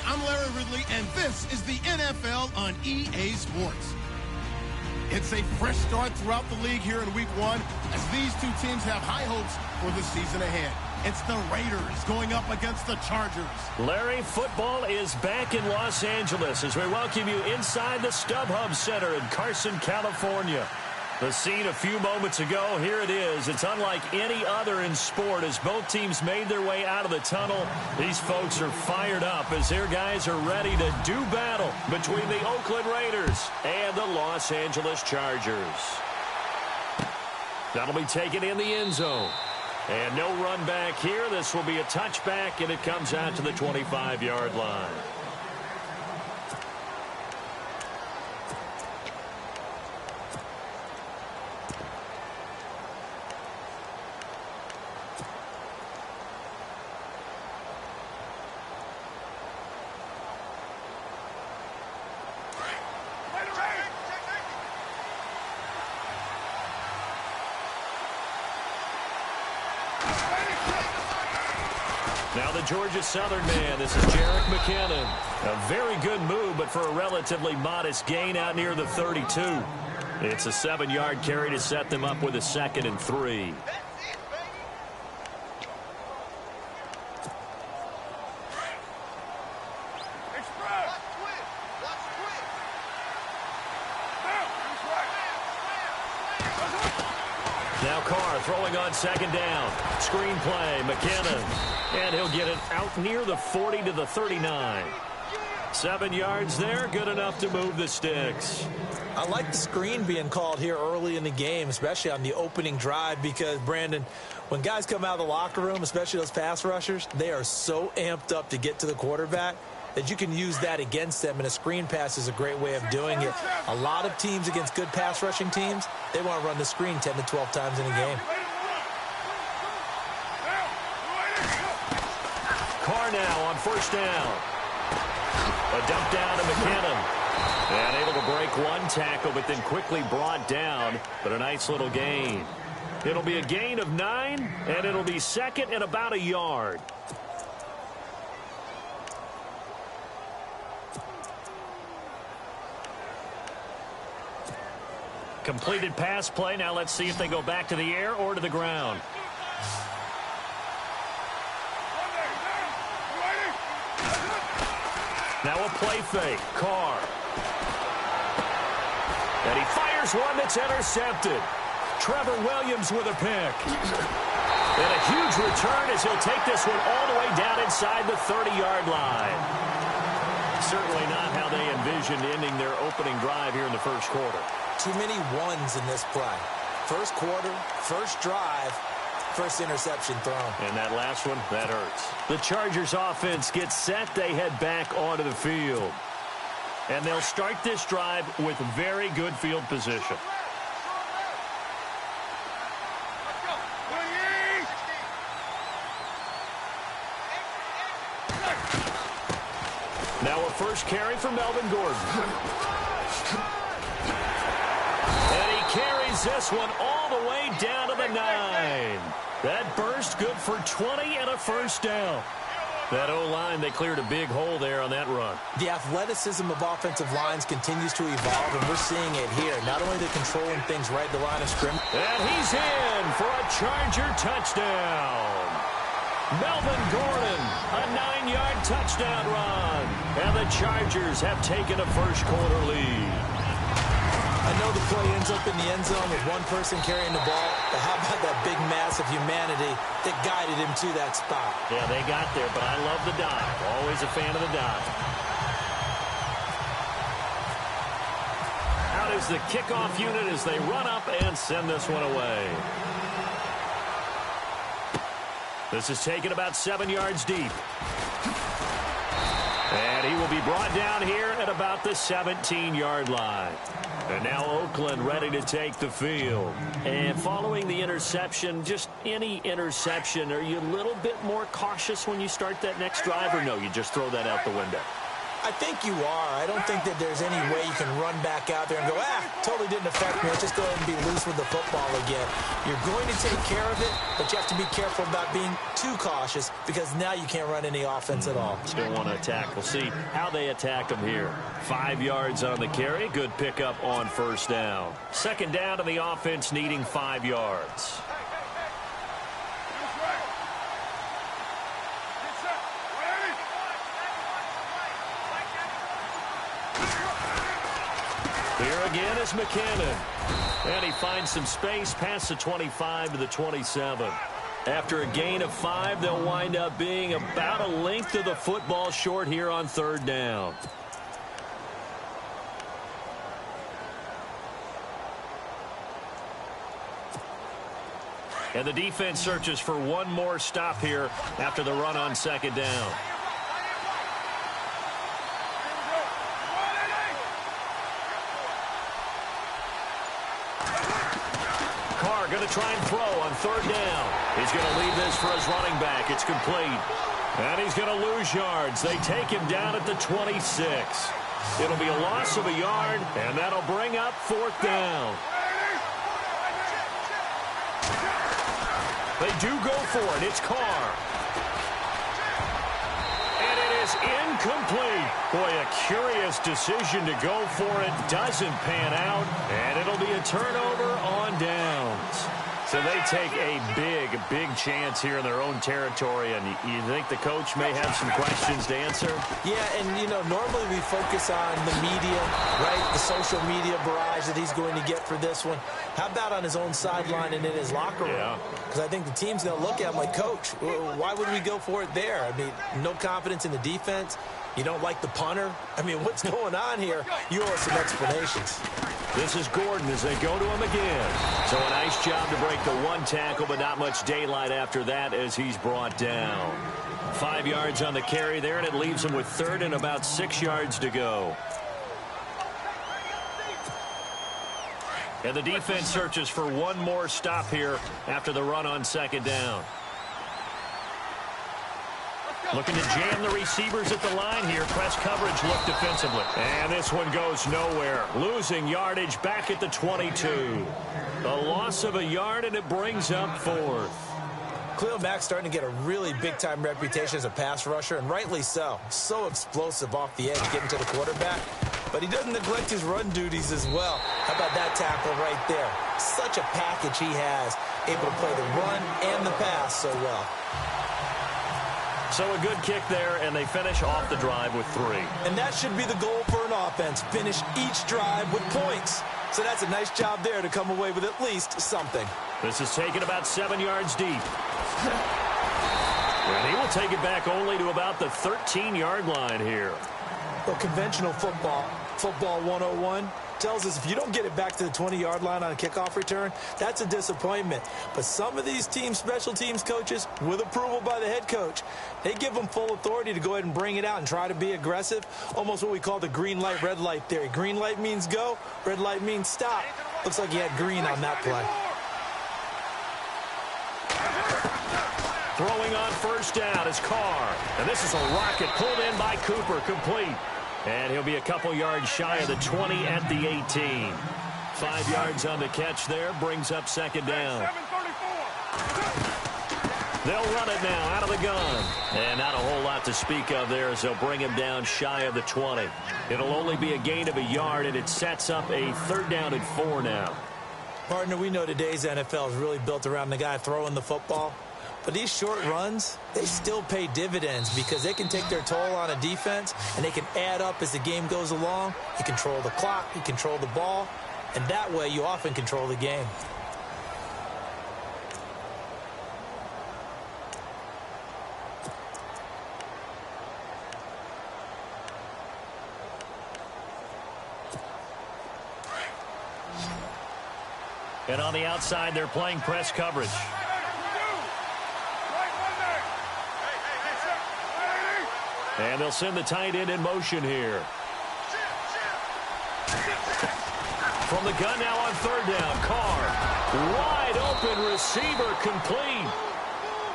I'm Larry Ridley, and this is the NFL on EA Sports. It's a fresh start throughout the league here in Week 1 as these two teams have high hopes for the season ahead. It's the Raiders going up against the Chargers. Larry, football is back in Los Angeles as we welcome you inside the StubHub Center in Carson, California. The scene a few moments ago, here it is. It's unlike any other in sport as both teams made their way out of the tunnel. These folks are fired up as their guys are ready to do battle between the Oakland Raiders and the Los Angeles Chargers. That'll be taken in the end zone. And no run back here. This will be a touchback, and it comes out to the 25-yard line. Now the Georgia Southern man, this is Jerick McKinnon. A very good move, but for a relatively modest gain out near the 32. It's a 7-yard carry to set them up with a 2nd and 3. Now Carr throwing on 2nd down. Screen play, McKinnon. And he'll get it out near the 40 to the 39. 7 yards there, good enough to move the sticks. I like the screen being called here early in the game, especially on the opening drive, because, Brandon, when guys come out of the locker room, especially those pass rushers, they are so amped up to get to the quarterback that you can use that against them, and a screen pass is a great way of doing it. A lot of teams against good pass rushing teams, they want to run the screen 10 to 12 times in a game. Carr now on 1st down. A dump down to McKinnon. And able to break one tackle, but then quickly brought down. But a nice little gain. It'll be a gain of 9, and it'll be 2nd and about a yard. Completed pass play. Now let's see if they go back to the air or to the ground. Now a play fake. Carr. And he fires one that's intercepted. Trevor Williams with a pick. And a huge return as he'll take this one all the way down inside the 30-yard line. Certainly not how they envisioned ending their opening drive here in the first quarter. Too many ones in this play. First quarter, first drive, first interception thrown. And that last one, that hurts. The Chargers offense gets set. They head back onto the field. And they'll start this drive with very good field position. Now a first carry for Melvin Gordon. And he carries this one all the way down to the 9. That burst good for 20 and a first down. That O-line, they cleared a big hole there on that run. The athleticism of offensive lines continues to evolve, and we're seeing it here. Not only they're controlling things right at the line of scrimmage. And he's in for a Charger touchdown. Melvin Gordon, a 9-yard touchdown run. And the Chargers have taken a first quarter lead. I know the play ends up in the end zone with one person carrying the ball, but how about that big mass of humanity that guided him to that spot? Yeah, they got there, but I love the dive. Always a fan of the dive. Out is the kickoff unit as they run up and send this one away. This is taken about 7 yards deep. And he will be brought down here at about the 17-yard line. And now Oakland ready to take the field. And following the interception, just any interception, are you a little bit more cautious when you start that next drive, or no, you just throw that out the window? I think you are. I don't think that there's any way you can run back out there and go, totally didn't affect me. Let's just go ahead and be loose with the football again. You're going to take care of it, but you have to be careful about being too cautious because now you can't run any offense at all. Still want to attack. We'll see how they attack them here. 5 yards on the carry. Good pickup on first down. Second down, and the offense needing 5 yards. Here again is McKinnon. And he finds some space past the 25 to the 27. After a gain of 5, they'll wind up being about a length of the football short here on third down. And the defense searches for one more stop here after the run on second down. Going to try and throw on third down. He's going to leave this for his running back. It's complete. And he's going to lose yards. They take him down at the 26. It'll be a loss of a yard, and that'll bring up fourth down. They do go for it. It's Carr. And it is incomplete. Boy, a curious decision to go for it. Doesn't pan out, and it'll be a turnover on downs. So they take a big chance here in their own territory, and you think the coach may have some questions to answer? Yeah, and, normally we focus on the media, right, the social media barrage that he's going to get for this one. How about on his own sideline and in his locker room? Because I think the team's going to look at him like, Coach, why would we go for it there? I mean, no confidence in the defense. You don't like the punter? I mean, what's going on here? You owe us some explanations. This is Gordon as they go to him again. So a nice job to break the one tackle, but not much daylight after that as he's brought down. 5 yards on the carry there, and it leaves him with third and about 6 yards to go. And the defense searches for one more stop here after the run on second down. Looking to jam the receivers at the line here. Press coverage look defensively. And this one goes nowhere. Losing yardage back at the 22. A loss of a yard, and it brings up fourth. Khalil Mack's starting to get a really big-time reputation as a pass rusher, and rightly so. So explosive off the edge, getting to the quarterback. But he doesn't neglect his run duties as well. How about that tackle right there? Such a package he has, able to play the run and the pass so well. So a good kick there, and they finish off the drive with 3. And that should be the goal for an offense. Finish each drive with points. So that's a nice job there to come away with at least something. This is taken about 7 yards deep. And he will take it back only to about the 13-yard line here. Well, conventional football 101, tells us if you don't get it back to the 20-yard line on a kickoff return, that's a disappointment. But some of these teams, special teams coaches, with approval by the head coach, they give them full authority to go ahead and bring it out and try to be aggressive. Almost what we call the green light, red light theory. Green light means go, red light means stop. Looks like he had green on that play. Throwing on first down is Carr. And this is a rocket pulled in by Cooper, complete. And he'll be a couple yards shy of the 20 at the 18. 5 yards on the catch there, brings up second down. They'll run it now out of the gun. And not a whole lot to speak of there as they'll bring him down shy of the 20. It'll only be a gain of a yard, and it sets up a third down and 4 now. Partner, we know today's NFL is really built around the guy throwing the football. But these short runs, they still pay dividends because they can take their toll on a defense, and they can add up as the game goes along. You control the clock, you control the ball, and that way you often control the game. And on the outside, they're playing press coverage. And they'll send the tight end in motion here. From the gun now on third down, Carr. Wide open receiver, complete.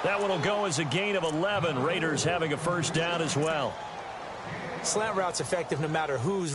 That one will go as a gain of 11. Raiders having a first down as well. Slant route's effective no matter who's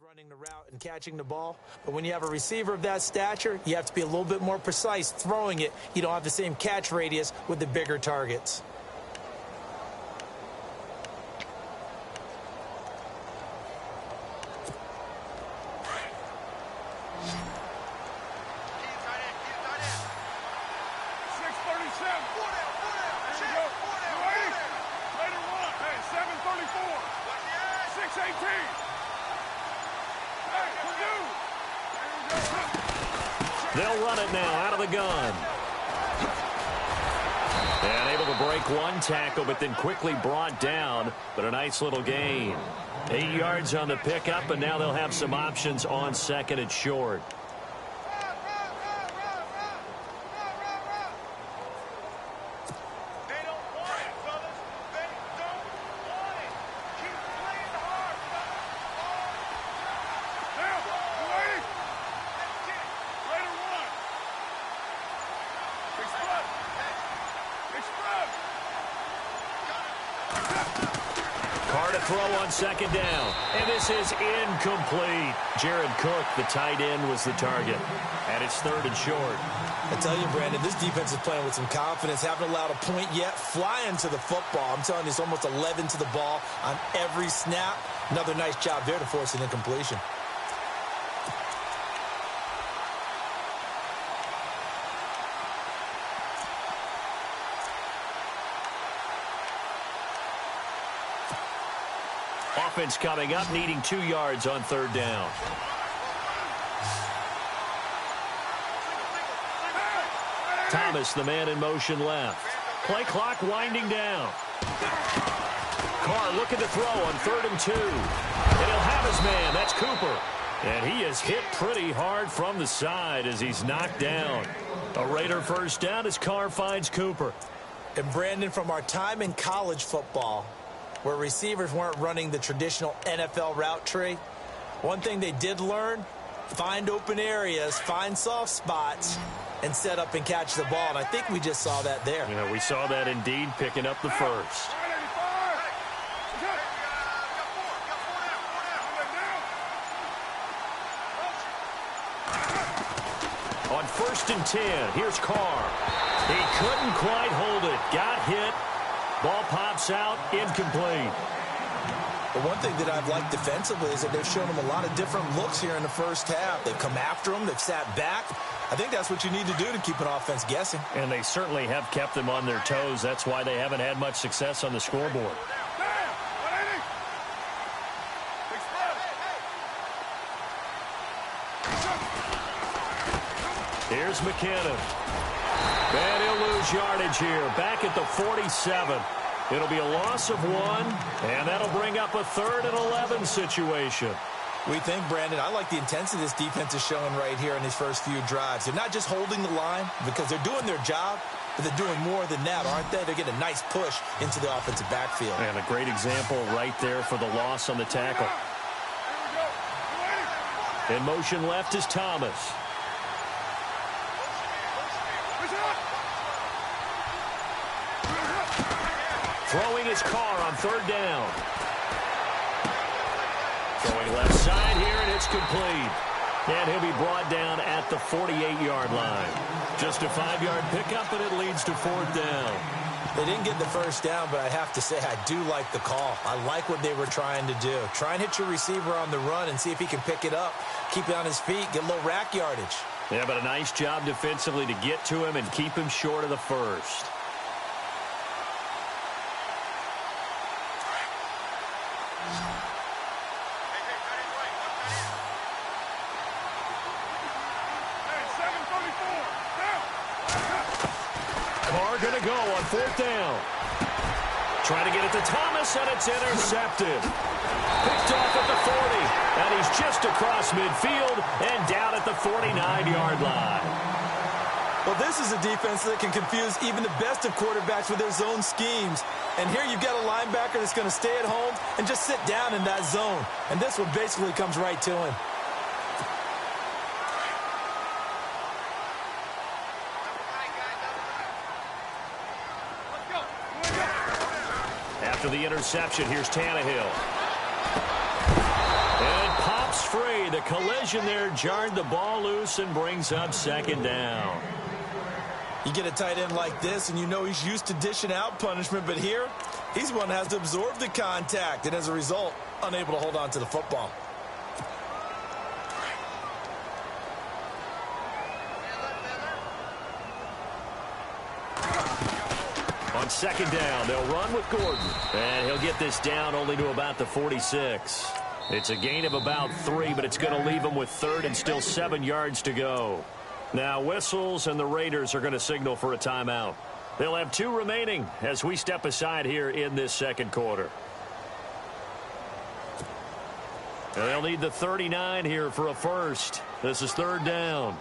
running the route and catching the ball. But when you have a receiver of that stature, you have to be a little bit more precise throwing it. You don't have the same catch radius with the bigger targets. They'll run it now out of the gun. And able to break one tackle, but then quickly brought down. But a nice little gain. 8 yards on the pickup, and now they'll have some options on second and short. Second down, and this is incomplete. Jared Cook, the tight end, was the target, and it's third and short. I tell you, Brandon, this defense is playing with some confidence. Haven't allowed a point yet. Flying to the football. I'm telling you, it's almost 11 to the ball on every snap. Another nice job there to force an incompletion. Offense coming up, needing 2 yards on third down. Thomas, the man in motion left. Play clock winding down. Carr looking to throw on 3rd and 2. And he'll have his man. That's Cooper. And he is hit pretty hard from the side as he's knocked down. A Raider first down as Carr finds Cooper. And Brandon, from our time in college football, where receivers weren't running the traditional NFL route tree, one thing they did learn, find open areas, find soft spots, and set up and catch the ball. And I think we just saw that there. Yeah, we saw that indeed, picking up the first. On 1st and 10, here's Carr. He couldn't quite hold it. Got hit. Ball pops out, incomplete. The one thing that I've liked defensively is that they've shown him a lot of different looks here in the first half. They've come after him. They've sat back. I think that's what you need to do to keep an offense guessing. And they certainly have kept them on their toes. That's why they haven't had much success on the scoreboard. Here's McKinnon. And he'll lose yardage here. Back at the 47. It'll be a loss of 1, and that'll bring up a 3rd and 11 situation. We think, Brandon, I like the intensity this defense is showing right here in these first few drives. They're not just holding the line because they're doing their job, but they're doing more than that, aren't they? They're getting a nice push into the offensive backfield. And a great example right there for the loss on the tackle. In motion left is Thomas. Throwing his Carr on 3rd down. Throwing left side here, and it's complete. And he'll be brought down at the 48-yard line. Just a 5-yard pickup, and it leads to 4th down. They didn't get the first down, but I have to say I do like the call. I like what they were trying to do. Try and hit your receiver on the run and see if he can pick it up. Keep it on his feet, get a little rack yardage. Yeah, but a nice job defensively to get to him and keep him short of the first. Carr going to go on 4th down. Trying to get it to Thomas, and it's intercepted. Picked off at the 40, and he's just across midfield and down at the 49-yard line. Well, this is a defense that can confuse even the best of quarterbacks with their zone schemes. And here you've got a linebacker that's going to stay at home and just sit down in that zone. And this one basically comes right to him. After the interception, here's Tannehill. And pops free. The collision there jarred the ball loose and brings up 2nd down. You get a tight end like this, and you know he's used to dishing out punishment, but here, he's one that has to absorb the contact, and as a result, unable to hold on to the football. On 2nd down, they'll run with Gordon. And he'll get this down only to about the 46. It's a gain of about 3, but it's going to leave him with 3rd and still 7 yards to go. Now whistles, and the Raiders are going to signal for a timeout. They'll have 2 remaining as we step aside here in this 2nd quarter. And they'll need the 39 here for a first. This is 3rd down.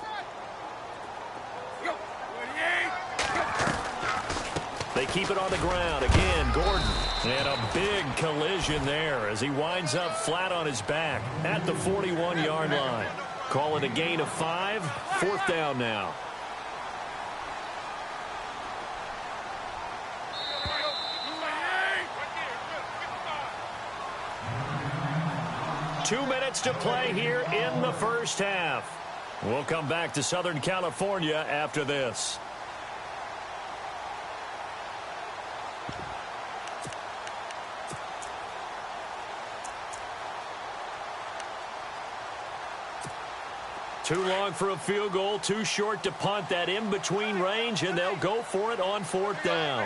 They keep it on the ground. Again, Gordon. And a big collision there as he winds up flat on his back at the 41-yard line. Call it a gain of 5. 4th down now. Two minutes to play here in the first half. We'll come back to Southern California after this. Too long for a field goal, too short to punt. That in-between range, and they'll go for it on 4th down.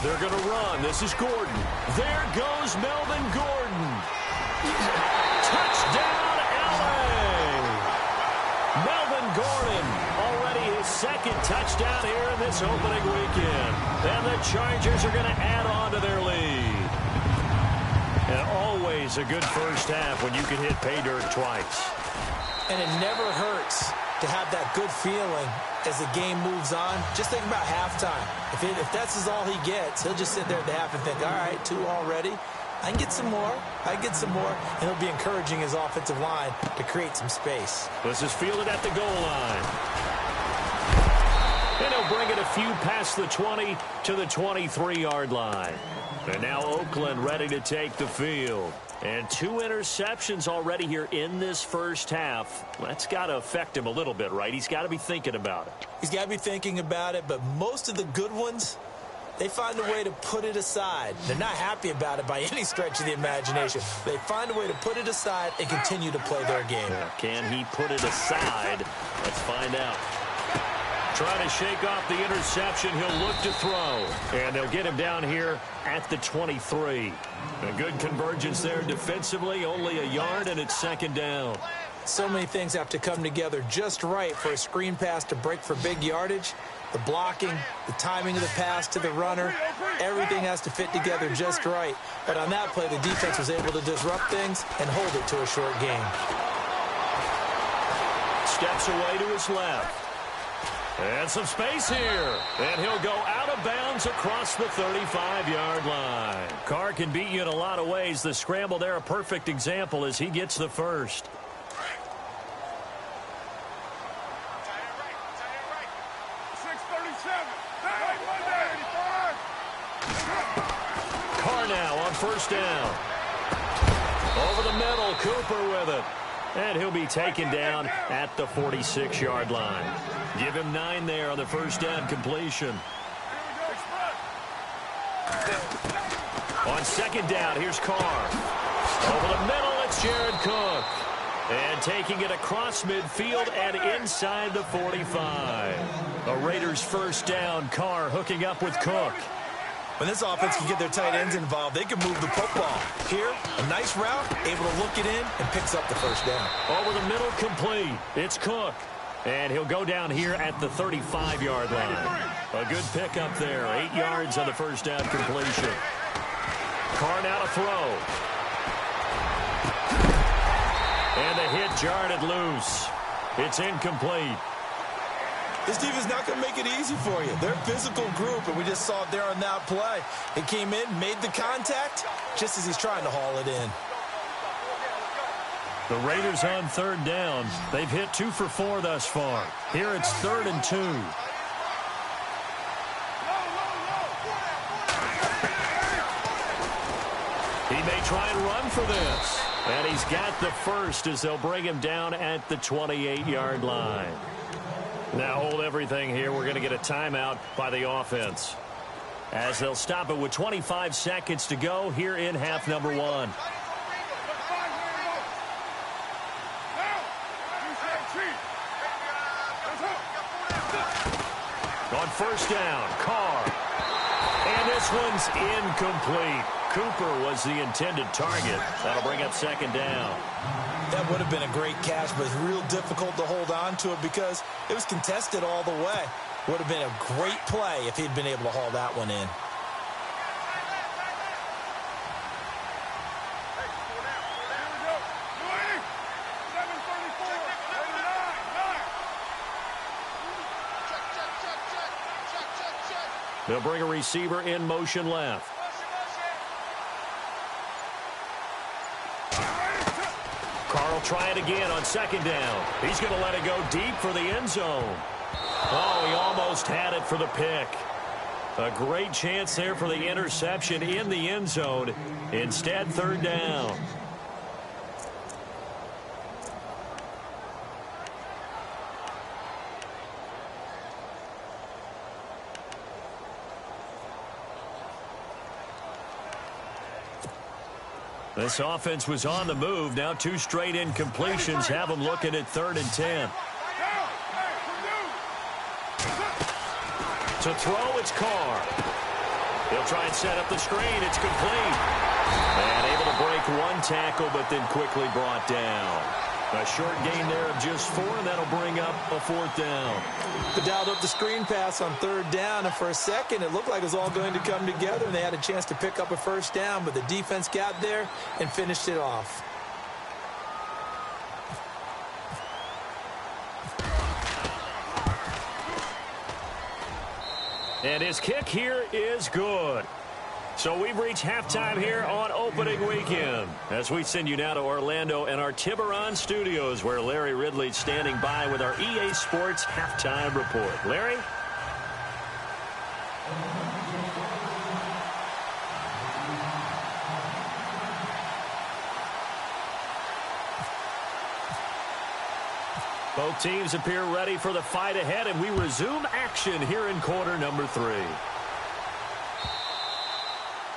They're going to run. This is Gordon. There goes Melvin Gordon. Touchdown, LA! Melvin Gordon, already his 2nd touchdown here in this opening weekend. And the Chargers are going to add on to their lead. And always a good first half when you can hit pay dirt twice. And it never hurts to have that good feeling as the game moves on. Just think about halftime. If that's all he gets, he'll just sit there at the half and think, all right, 2 already. I can get some more. I can get some more. And he'll be encouraging his offensive line to create some space. This is fielded at the goal line. And he'll bring it a few past the 20 to the 23-yard line. And now Oakland ready to take the field. And 2 interceptions already here in this first half. That's got to affect him a little bit, right? He's got to be thinking about it. He's got to be thinking about it, but most of the good ones, they find a way to put it aside. They're not happy about it by any stretch of the imagination. They find a way to put it aside and continue to play their game. Can he put it aside? Let's find out. Trying to shake off the interception. He'll look to throw. And they'll get him down here at the 23. A good convergence there defensively. Only a yard, and it's 2nd down. So many things have to come together just right for a screen pass to break for big yardage. The blocking, the timing of the pass to the runner, everything has to fit together just right. But on that play, the defense was able to disrupt things and hold it to a short game. Steps away to his left. And some space here. And he'll go out of bounds across the 35-yard line. Carr can beat you in a lot of ways. The scramble there, a perfect example as he gets the first. Carr now on 1st down. Over the middle, Cooper with it. And he'll be taken down at the 46-yard line. Give him 9 there on the 1st down completion. On 2nd down, here's Carr. Over the middle, it's Jared Cook. And taking it across midfield and inside the 45. A Raiders first down. Carr hooking up with Cook. When this offense can get their tight ends involved, they can move the football. Here, a nice route, able to look it in, and picks up the first down. Over the middle, complete. It's Cook. And he'll go down here at the 35-yard line. A good pickup there. 8 yards on the first down completion. Carr now to throw. And the hit jarred it loose. It's incomplete. This defense is not going to make it easy for you. They're a physical group, and we just saw it there on that play. It came in, made the contact, just as he's trying to haul it in. The Raiders on third down. They've hit 2 for 4 thus far. Here it's 3rd and 2. He may try and run for this. And he's got the first as they'll bring him down at the 28-yard line. Now hold everything here. We're going to get a timeout by the offense, as they'll stop it with 25 seconds to go here in half number 1. On first down, Carr. And this one's incomplete. Cooper was the intended target. That'll bring up 2nd down. That would have been a great catch, but it's real difficult to hold on to it because it was contested all the way. Would have been a great play if he'd been able to haul that one in. They'll bring a receiver in motion left. Carr will try it again on 2nd down. He's going to let it go deep for the end zone. Oh, he almost had it for the pick. A great chance there for the interception in the end zone. Instead, 3rd down. This offense was on the move. Now 2 straight incompletions have them looking at 3rd and 10. To throw, it's Carr. He'll try and set up the screen. It's complete. And able to break 1 tackle, but then quickly brought down. A short gain there of just 4, and that'll bring up a 4th down. They dialed up the screen pass on 3rd down, and for a second, it looked like it was all going to come together, and they had a chance to pick up a first down, but the defense got there and finished it off. And his kick here is good. So we've reached halftime here on opening weekend as we send you now to Orlando and our Tiburon studios, where Larry Ridley's standing by with our EA Sports halftime report. Larry? Both teams appear ready for the fight ahead, and we resume action here in quarter number 3.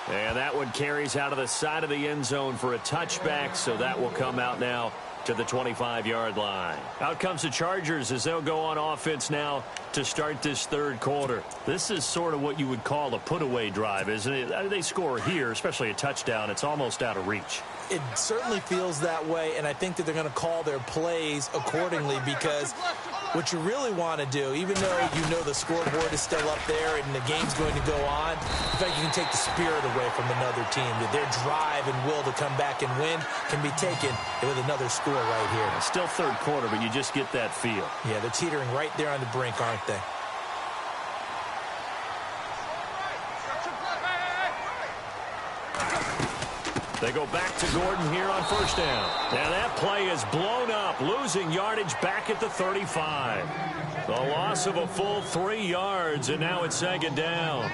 And that one carries out of the side of the end zone for a touchback, so that will come out now to the 25-yard line. Out comes the Chargers as they'll go on offense now to start this 3rd quarter. This is sort of what you would call a put-away drive, isn't it? They score here, especially a touchdown. It's almost out of reach. It certainly feels that way, and I think that they're going to call their plays accordingly, because what you really want to do, even though you know the scoreboard is still up there and the game's going to go on, in fact, you can take the spirit away from another team. That their drive and will to come back and win can be taken with another score right here. It's still 3rd quarter, but you just get that feel. Yeah, they're teetering right there on the brink, aren't they? They go back to Gordon here on first down. Now that play is blown up, losing yardage back at the 35. The loss of a full 3 yards, and now it's 2nd down.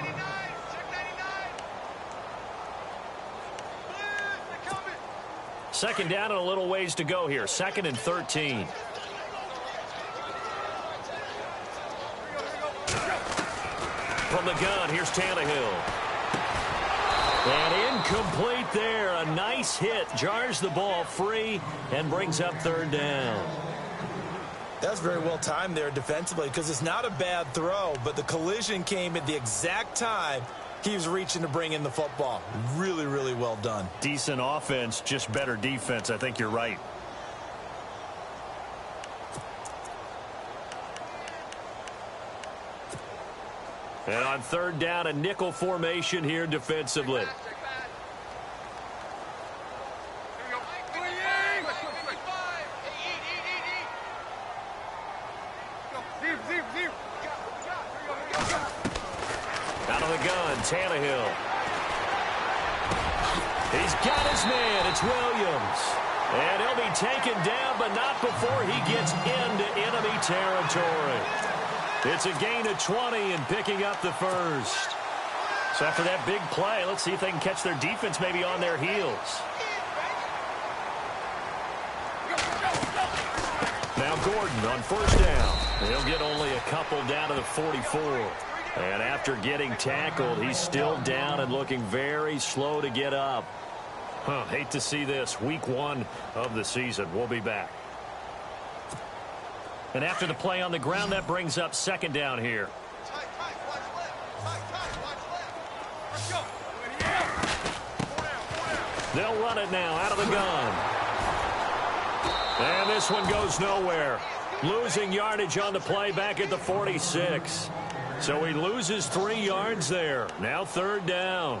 Second down and a little ways to go here. 2nd and 13. From the gun, here's Tannehill. And incomplete there. A nice hit. Jars the ball free and brings up third down. That's very well timed there defensively because it's not a bad throw, but the collision came at the exact time he was reaching to bring in the football. Really, really well done. Decent offense, just better defense. I think you're right. And on third down, a nickel formation here defensively. Out of the gun, Tannehill. He's got his man. It's Williams. And he'll be taken down, but not before he gets into enemy territory. It's a gain of 20 and picking up the first. So after that big play, let's see if they can catch their defense maybe on their heels. Now Gordon on first down. He'll get only a couple down to the 44. And after getting tackled, he's still down and looking very slow to get up. Hate to see this. Week 1 of the season. We'll be back. And after the play on the ground, that brings up second down here. They'll run it now out of the gun. And this one goes nowhere. Losing yardage on the play back at the 46. So he loses 3 yards there. Now third down.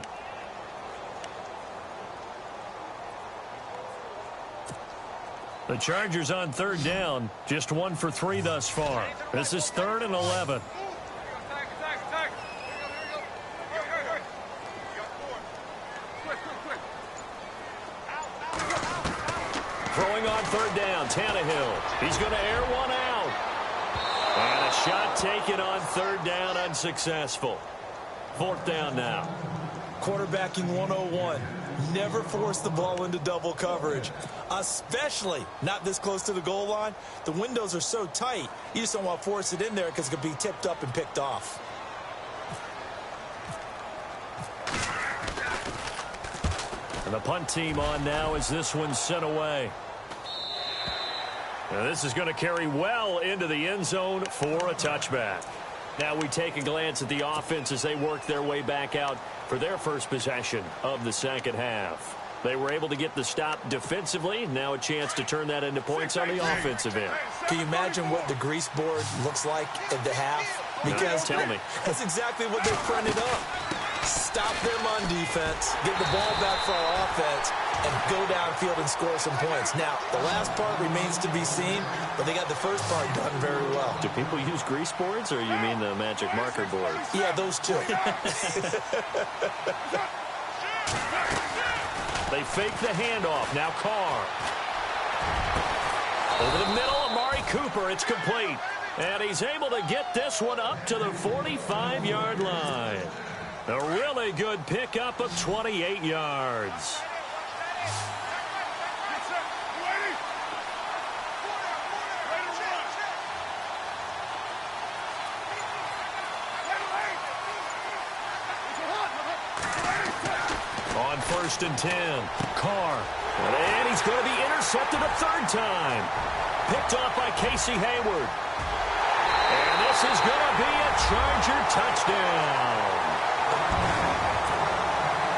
The Chargers on third down, just 1 for 3 thus far. This is 3rd and 11. Throwing on third down, Tannehill. He's going to air one out. And a shot taken on third down, unsuccessful. 4th down now. Quarterbacking 101. Never force the ball into double coverage, especially not this close to the goal line. The windows are so tight, you just don't want to force it in there because it could be tipped up and picked off. And the punt team on now as this one's sent away. Now this is going to carry well into the end zone for a touchback. Now we take a glance at the offense as they work their way back out for their first possession of the second half. They were able to get the stop defensively. Now a chance to turn that into points on the offensive end. Can you imagine what the grease board looks like at the half? Because tell me. That's exactly what they printed up. Stop them on defense, get the ball back for our offense, and go downfield and score some points. Now, the last part remains to be seen, but they got the first part done very well. Do people use grease boards, or you mean the magic marker board? Yeah, those two. They fake the handoff. Now Carr. Over the middle, Amari Cooper. It's complete. And he's able to get this one up to the 45-yard line. A really good pickup of 28 yards. On 1st and 10, Carr. And he's going to be intercepted a 3rd time. Picked off by Casey Hayward. And this is going to be a Charger touchdown.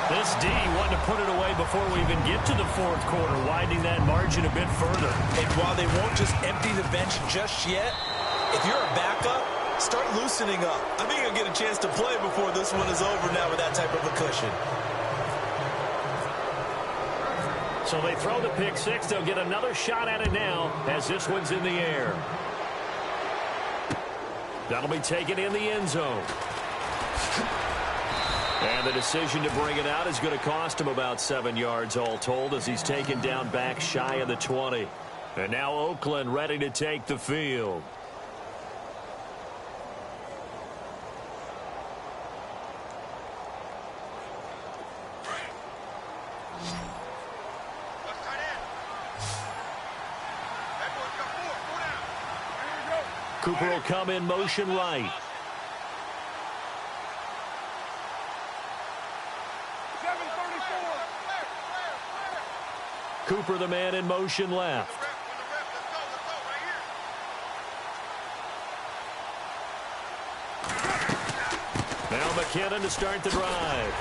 This D wanted to put it away before we even get to the 4th quarter, widening that margin a bit further. And while they won't just empty the bench just yet, if you're a backup, start loosening up. I think you'll get a chance to play before this one is over now with that type of a cushion. So they throw the pick 6. They'll get another shot at it now as this one's in the air. That'll be taken in the end zone. And the decision to bring it out is going to cost him about 7 yards all told as he's taken down back shy of the 20. And now Oakland ready to take the field. Cooper will come in motion right. Cooper, the man in motion left. Now McKinnon to start the drive.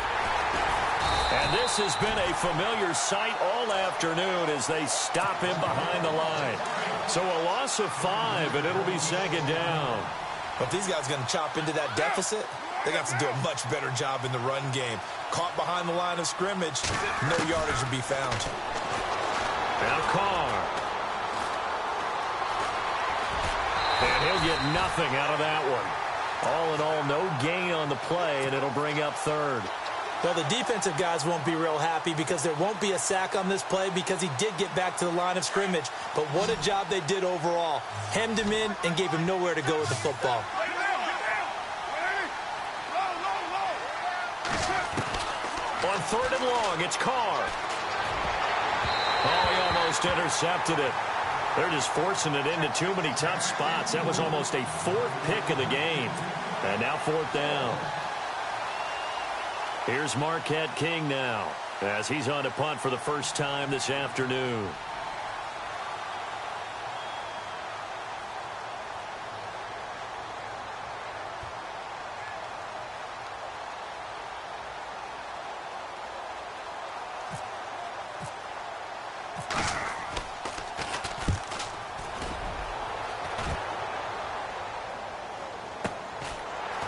And this has been a familiar sight all afternoon as they stop him behind the line. So a loss of 5, and it'll be second down. But these guys are going to chop into that deficit. They got to do a much better job in the run game. Caught behind the line of scrimmage, no yardage to be found. Now Carr. And he'll get nothing out of that one. All in all, no gain on the play, and it'll bring up third. Well, the defensive guys won't be real happy because there won't be a sack on this play because he did get back to the line of scrimmage. But what a job they did overall. Hemmed him in and gave him nowhere to go with the football. On third and long, it's Carr. Oh, he almost intercepted it. They're just forcing it into too many tough spots. That was almost a fourth pick of the game. And now fourth down. Here's Marquette King now as he's on to punt for the first time this afternoon.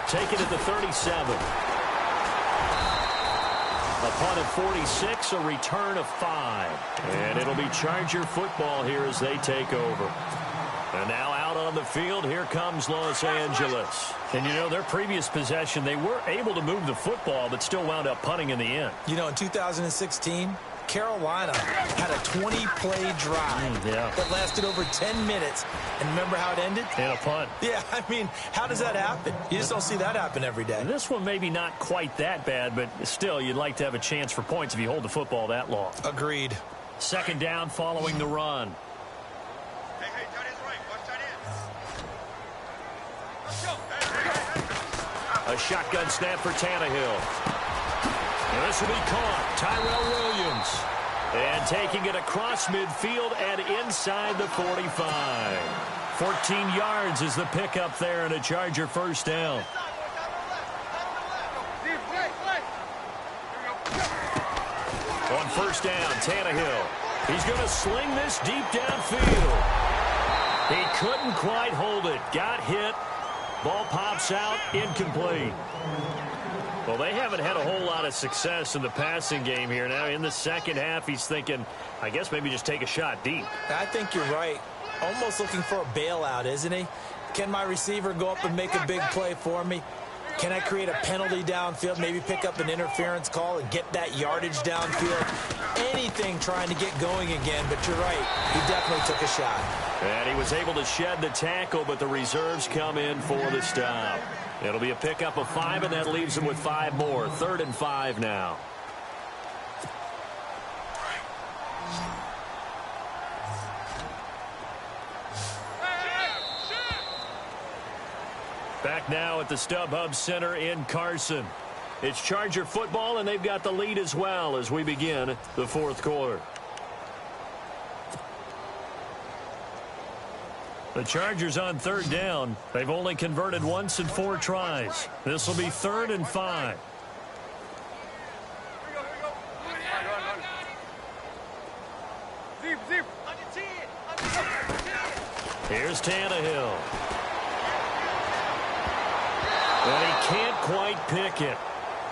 Taken at the 37. A punt of 46, a return of 5. And it'll be Charger football here as they take over. And now out on the field, here comes Los Angeles. And, you know, their previous possession, they were able to move the football, but still wound up punting in the end. You know, in 2016, Carolina had a 20-play drive that lasted over 10 minutes. And remember how it ended? In a punt. Yeah, I mean, how does that happen? You just don't see that happen every day. And this one maybe not quite that bad, but still, you'd like to have a chance for points if you hold the football that long. Agreed. Second down following the run. Hey, tight end's right. Watch tight end. A shotgun snap for Tannehill. And this will be caught. Tyrell Williams. And taking it across midfield and inside the 45. 14 yards is the pickup there and a Charger first down. On first down, Tannehill. He's going to sling this deep downfield. He couldn't quite hold it. Got hit. Ball pops out. Incomplete. Well, they haven't had a whole lot of success in the passing game here. Now, in the second half, he's thinking, I guess maybe just take a shot deep. I think you're right. Almost looking for a bailout, isn't he? Can my receiver go up and make a big play for me? Can I create a penalty downfield, maybe pick up an interference call and get that yardage downfield? Anything trying to get going again, but you're right. He definitely took a shot. And he was able to shed the tackle, but the reserves come in for the stop. It'll be a pickup of 5, and that leaves him with 5 more. 3rd and 5 now. Back now at the StubHub Center in Carson. It's Charger football, and they've got the lead as well as we begin the fourth quarter. The Chargers on third down. They've only converted once in 4 tries. This will be 3rd and 5. Here's Tannehill. And he can't quite pick it.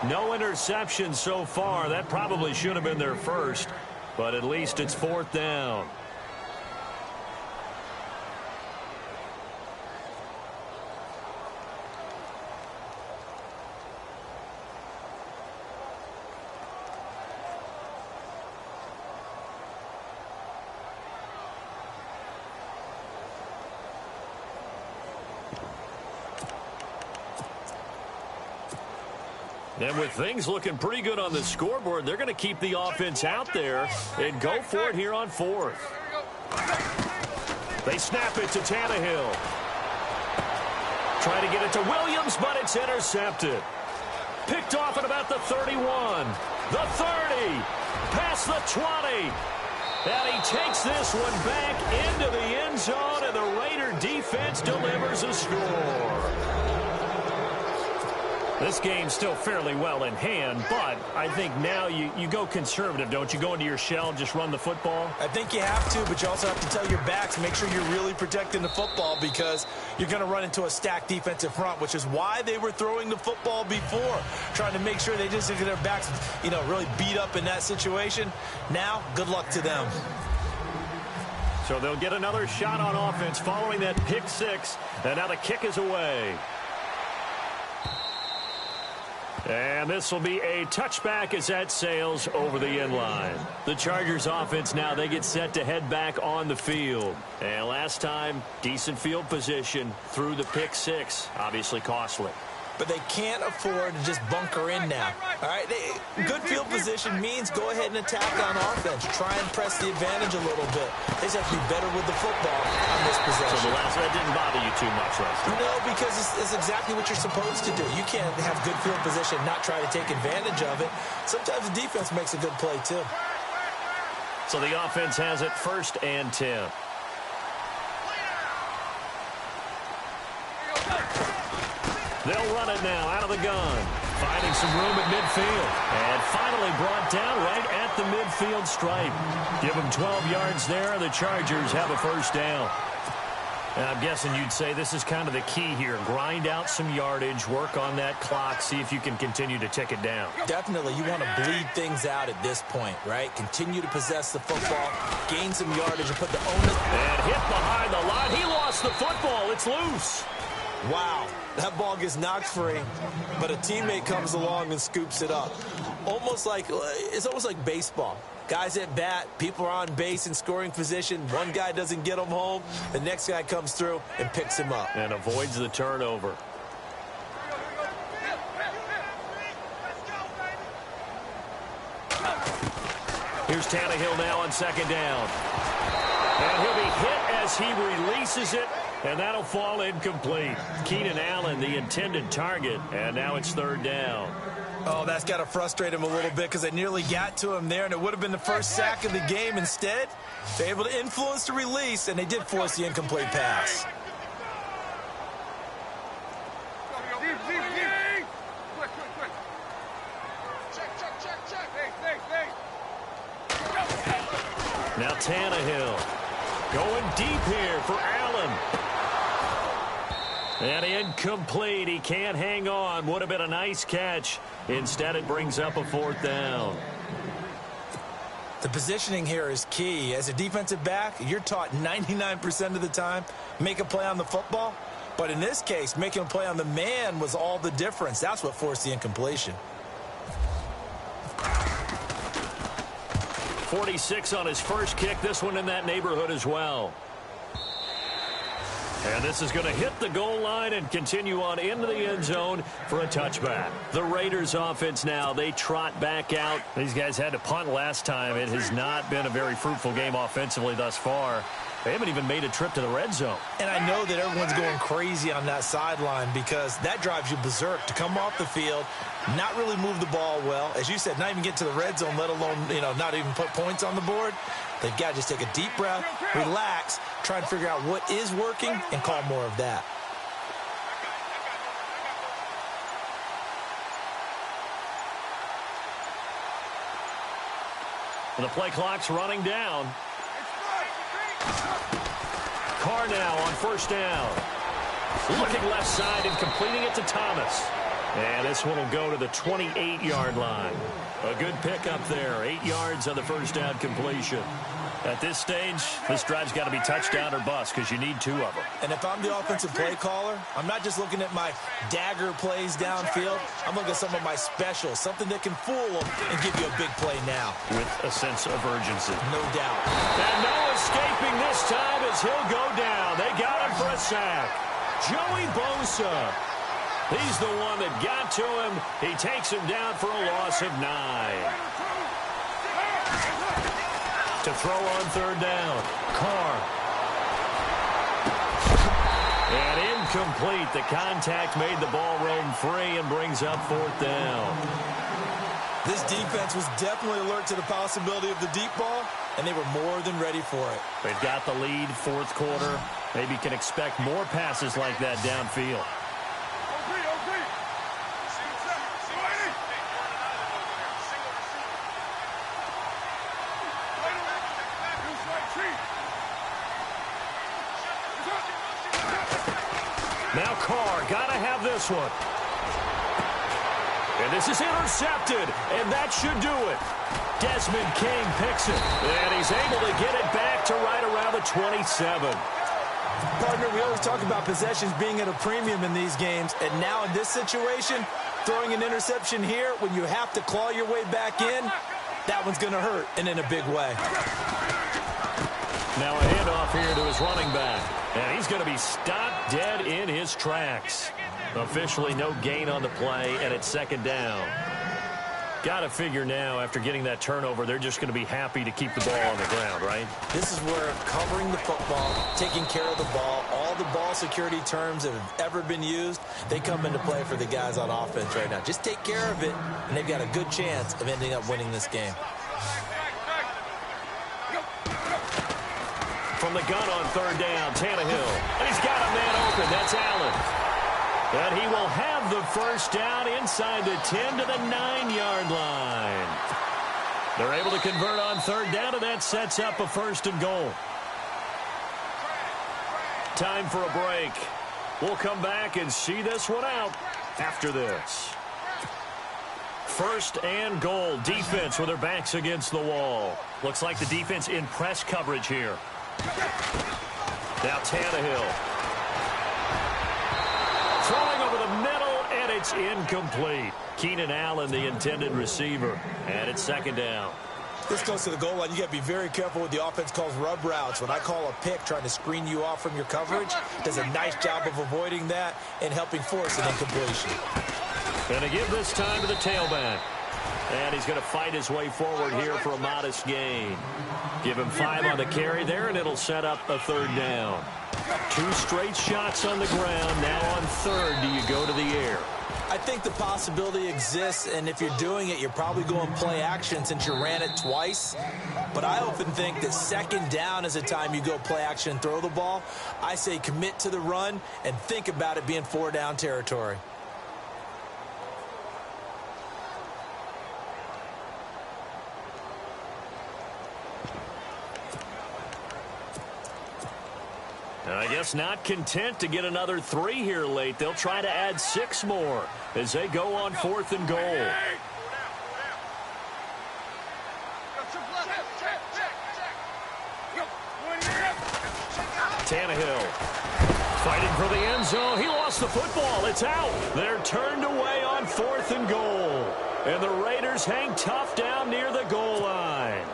No interception so far. That probably should have been their first, but at least it's 4th down. And with things looking pretty good on the scoreboard, they're going to keep the offense out there and go for it here on 4th. They snap it to Tannehill. Trying to get it to Williams, but it's intercepted. Picked off at about the 31. The 30. Past the 20. And he takes this one back into the end zone, and the Raider defense delivers a score. This game's still fairly well in hand, but I think now you go conservative, don't you? Go into your shell and just run the football? I think you have to, but you also have to tell your backs, make sure you're really protecting the football because you're going to run into a stacked defensive front, which is why they were throwing the football before, trying to make sure they just get their backs, really beat up in that situation. Now, good luck to them. So they'll get another shot on offense following that pick six, and now the kick is away. And this will be a touchback as that sails over the end line. The Chargers offense now, they get set to head back on the field. And last time, decent field position through the pick six. Obviously costly. But they can't afford to just bunker in now. All right, good field position means go ahead and attack on offense. Try and press the advantage a little bit. They just have to be better with the football on this possession. So the last that didn't bother you too much last time? No, because it's exactly what you're supposed to do. You can't have good field position, not try to take advantage of it. Sometimes the defense makes a good play too. So the offense has it 1st and 10. They'll run it now out of the gun. Finding some room at midfield. And finally brought down right at the midfield stripe. Give them 12 yards there. The Chargers have a 1st down. And I'm guessing you'd say this is kind of the key here. Grind out some yardage, work on that clock, see if you can continue to tick it down. Definitely. You want to bleed things out at this point, right? Continue to possess the football, gain some yardage, and put the onus. And hit behind the line. He lost the football. It's loose. Wow, that ball gets knocked free, but a teammate comes along and scoops it up. It's almost like baseball. Guys at bat, people are on base in scoring position. One guy doesn't get him home. The next guy comes through and picks him up. And avoids the turnover. Here's Tannehill now on 2nd down. And he'll be hit as he releases it. And that'll fall incomplete. Keenan Allen, the intended target, and now it's 3rd down. Oh, that's got to frustrate him a little bit because they nearly got to him there, and it would have been the first sack of the game. Instead, they're able to influence the release, and they did force the incomplete pass. Now Tannehill going deep here for Allen. And incomplete. He can't hang on. Would have been a nice catch. Instead, it brings up a 4th down. The positioning here is key. As a defensive back, you're taught 99% of the time, make a play on the football. But in this case, making a play on the man was all the difference. That's what forced the incompletion. 46 on his first kick. This one in that neighborhood as well. And this is going to hit the goal line and continue on into the end zone for a touchback. The Raiders offense now, they trot back out. These guys had to punt last time. It has not been a very fruitful game offensively thus far. They haven't even made a trip to the red zone. And I know that everyone's going crazy on that sideline because that drives you berserk to come off the field, not really move the ball well. As you said, not even get to the red zone, let alone, not even put points on the board. They've got to just take a deep breath, relax, try and figure out what is working, and call more of that. The play clock's running down. Carr now on 1st down. Looking left side and completing it to Thomas. And this one will go to the 28-yard line. A good pickup there. 8 yards on the 1st down completion. At this stage, this drive's got to be touchdown or bust because you need 2 of them. And if I'm the offensive play caller, I'm not just looking at my dagger plays downfield. I'm looking at some of my specials, something that can fool them and give you a big play now. With a sense of urgency. No doubt. And no escaping this time as he'll go down. They got him for a sack. Joey Bosa. He's the one that got to him. He takes him down for a loss of 9. To throw on 3rd down. Carr. And incomplete. The contact made the ball roam free and brings up 4th down. This defense was definitely alert to the possibility of the deep ball, and they were more than ready for it. They've got the lead, fourth quarter. Maybe can expect more passes like that downfield. Now Carr, gotta have this one. And this is intercepted, and that should do it. Desmond King picks it, and he's able to get it back to right around the 27. Partner, we always talk about possessions being at a premium in these games, and now in this situation, throwing an interception here when you have to claw your way back in, that one's going to hurt, and in a big way. Now a handoff here to his running back, and he's going to be stopped dead in his tracks. Officially no gain on the play, and it's second down. Got to figure now, after getting that turnover, they're just going to be happy to keep the ball on the ground, right? This is where covering the football, taking care of the ball, all the ball security terms that have ever been used, they come into play for the guys on offense right now. Just take care of it, and they've got a good chance of ending up winning this game. From the gun on third down, Tannehill. And he's got a man open. That's Allen. And he will have the first down inside the 10 to the 9-yard line. They're able to convert on third down, and that sets up a first and goal. Time for a break. We'll come back and see this one out after this. First and goal. Defense with their backs against the wall. Looks like the defense in press coverage here. Now Tannehill. Throwing over the middle, and it's incomplete. Keenan Allen, the intended receiver. And it's second down. This goes to the goal line. You got to be very careful with the offense calls rub routes. When I call a pick trying to screen you off from your coverage, does a nice job of avoiding that and helping force an incompletion. Going to give this time to the tailback. And he's going to fight his way forward here for a modest gain. Give him 5 on the carry there, and it'll set up a third down. 2 straight shots on the ground. Now on third, do you go to the air? I think the possibility exists, and if you're doing it, you're probably going play action since you ran it twice. But I often think that second down is a time you go play action and throw the ball. I say commit to the run and think about it being 4-down territory. I guess not content to get another 3 here late. They'll try to add 6 more as they go on fourth and goal. Tannehill fighting for the end zone. He lost the football. It's out. They're turned away on fourth and goal. And the Raiders hang tough down near the goal line.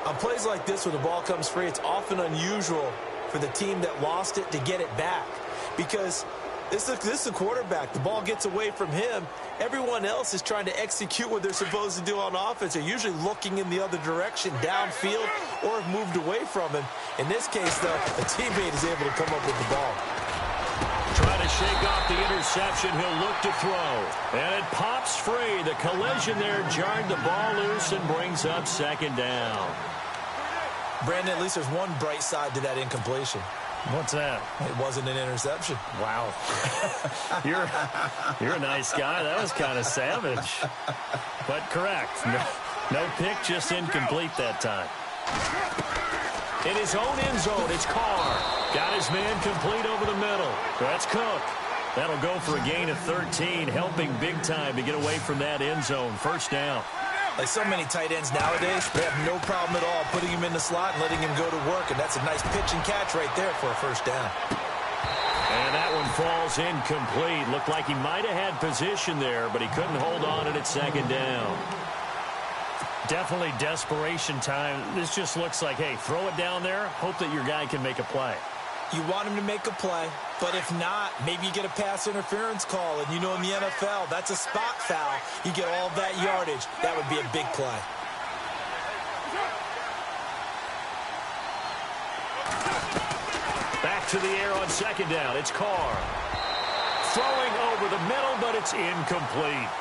On plays like this where the ball comes free, it's often unusual for the team that lost it to get it back, because this is the quarterback. The ball gets away from him. Everyone else is trying to execute what they're supposed to do on offense. They're usually looking in the other direction, downfield, or have moved away from him. In this case, though, a teammate is able to come up with the ball. Trying to shake off the interception. He'll look to throw. And it pops free. The collision there jarred the ball loose and brings up second down. Brandon, at least there's one bright side to that incompletion. What's that? It wasn't an interception. Wow. You're a nice guy. That was kind of savage. But correct. No pick, just incomplete that time. In his own end zone, it's Carr. Got his man complete over the middle. That's Cook. That'll go for a gain of 13, helping big time to get away from that end zone. First down. Like so many tight ends nowadays, they have no problem at all putting him in the slot and letting him go to work. And that's a nice pitch and catch right there for a first down. And that one falls incomplete. Looked like he might have had position there, but he couldn't hold on and it's second down. Definitely desperation time. This just looks like, hey, throw it down there, hope that your guy can make a play. You want him to make a play, but if not, maybe you get a pass interference call. And you know in the NFL, that's a spot foul. You get all of that yardage. That would be a big play. Back to the air on second down. It's Carr. Throwing over the middle, but it's incomplete.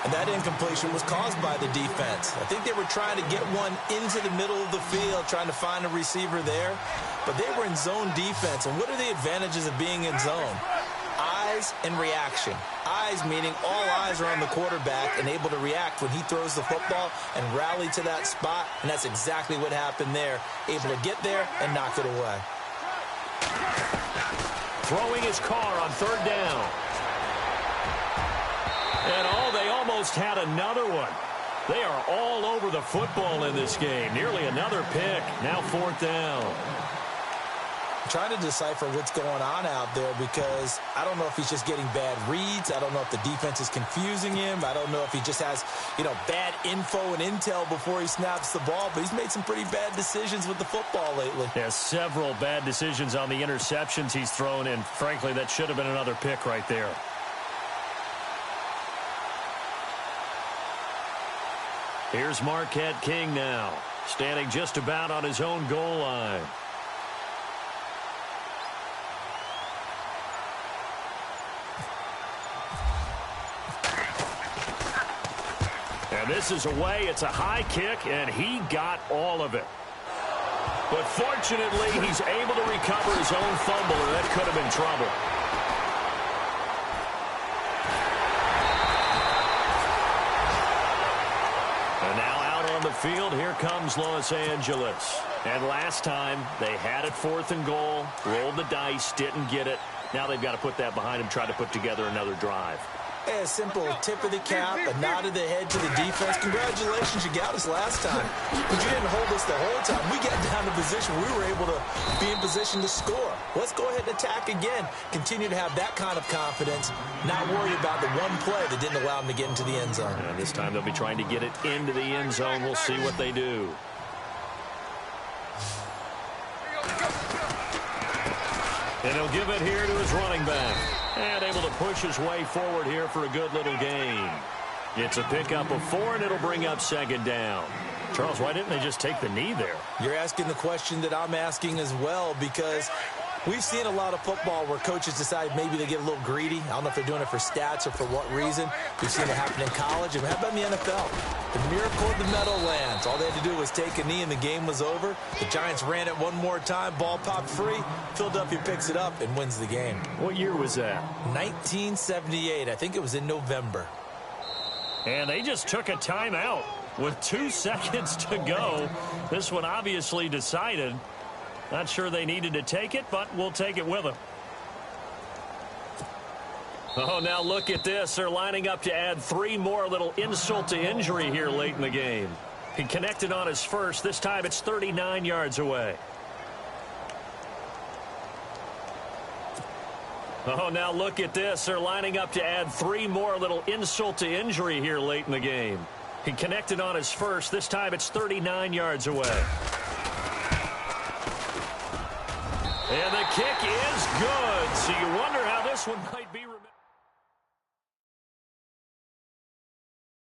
And that incompletion was caused by the defense. I think they were trying to get one into the middle of the field, trying to find a receiver there. But they were in zone defense. And what are the advantages of being in zone? Eyes and reaction. Eyes meaning all eyes are on the quarterback and able to react when he throws the football and rally to that spot. And that's exactly what happened there. Able to get there and knock it away. Throwing his car on third down. And they almost had another one. They are all over the football in this game. Nearly another pick. Now fourth down. I'm trying to decipher what's going on out there because I don't know if he's just getting bad reads. I don't know if the defense is confusing him. I don't know if he just has, bad info and intel before he snaps the ball. But he's made some pretty bad decisions with the football lately. Yeah, several bad decisions on the interceptions he's thrown. And frankly, that should have been another pick right there. Here's Marquette King now, standing just about on his own goal line. And this is away. It's a high kick, and he got all of it. But fortunately, he's able to recover his own fumble, or that could have been trouble. On the field, here comes Los Angeles. And last time, they had it fourth and goal, rolled the dice, didn't get it. Now they've got to put that behind them, try to put together another drive. A simple tip of the cap, a nod of the head to the defense. Congratulations, you got us last time. But you didn't hold us the whole time. We got down to position. We were able to be in position to score. Let's go ahead and attack again. Continue to have that kind of confidence. Not worry about the one play that didn't allow them to get into the end zone. And this time they'll be trying to get it into the end zone. We'll see what they do. And he'll give it here to his running back. And able to push his way forward here for a good little gain. It's a pickup of 4, and it'll bring up second down. Charles, why didn't they just take the knee there? You're asking the question that I'm asking as well, because we've seen a lot of football where coaches decide maybe they get a little greedy. I don't know if they're doing it for stats or for what reason. We've seen it happen in college. And how about in the NFL? The miracle of the Meadowlands. All they had to do was take a knee and the game was over. The Giants ran it one more time. Ball popped free. Philadelphia picks it up and wins the game. What year was that? 1978. I think it was in November. And they just took a timeout with 2 seconds to go. This one obviously decided. Not sure they needed to take it, but we'll take it with them. Oh, now look at this. They're lining up to add 3 more. A little insult to injury here late in the game. He connected on his first. This time it's 39 yards away. Oh, now look at this. They're lining up to add 3 more. A little insult to injury here late in the game. He connected on his first. This time it's 39 yards away. And the kick is good. So you wonder how this one might be.